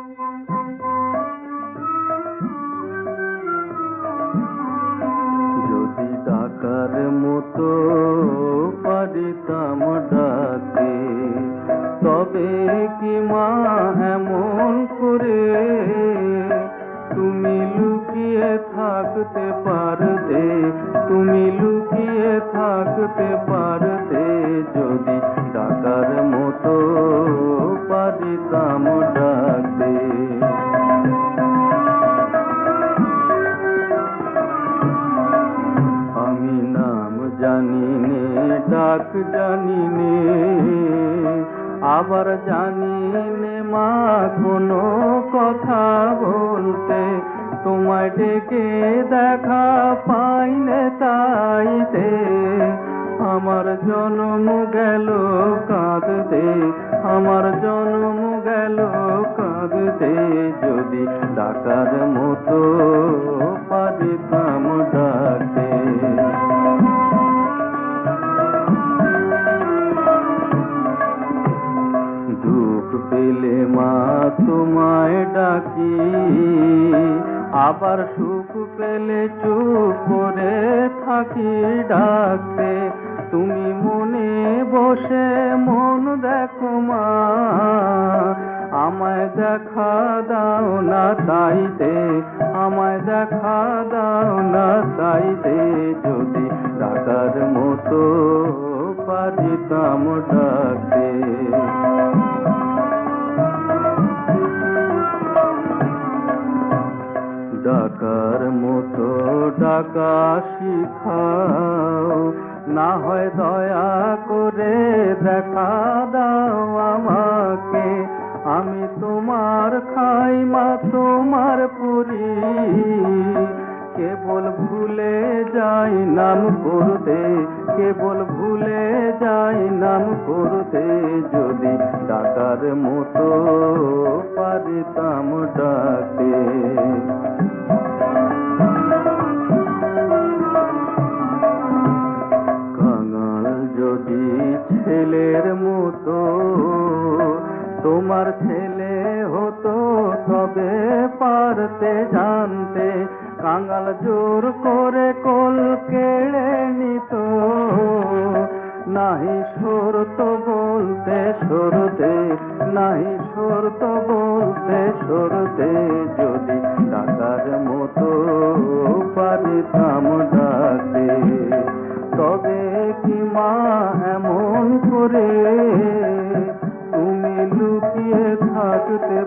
যদি ডাকার মতো পারিতাম ডাকে, তবে কি মা এমন করে তুমি লুকিয়ে থাকতে পারতে, তুমি লুকিয়ে থাকতে পারতে। যদি ডাকার মতো পারিতাম ডাকে। আমি নাম জানি নে, ডাক জানি নে, আবার জানি নে মা কোনো কথা বলতে। তোমায় ডেকে দেখা পাইনে তাইতে আমার জন্ম গেল কাঁদতে, আমার জন্ম গেল কাঁদতে। যদি ডাকার মতো পারিতাম ডাকে। দুঃখ পেলে মা তোমায় ডাকি, আবার সুখ পেলে চুপ করে থাকি ডাকতে। তুমি মনে বসে মন দেখো মা, আমায় দেখা দাও না তাইতে, আমায় দেখা দাও না তাইতে। যদি ডাকার মতো পারিতাম ডাকে। ডাকার মতো ডাকা শিখাও, না হয় দয়া করে দেখা দাও আমাকে। আমি তোমার খাই মা তোমার পুরি, কেবল ভুলে যাই নাম করতে, কেবল ভুলে যাই নাম করতে। যদি ডাকার মতো পারিতাম ডাকে। কাঙাল যদি ছেলের মতো তোমার ছেলে হতো, তবে পারতে জানতে। কাঙাল জোর করে কোল কেড়ে নিত, নাহি সরত বলতে সরতে, নাহি সরত বলতে সরতে। যদি ডাকার মতো পারিতাম ডাকে, তবে কি মা এমন করে তুমি লুকিয়ে থাকতে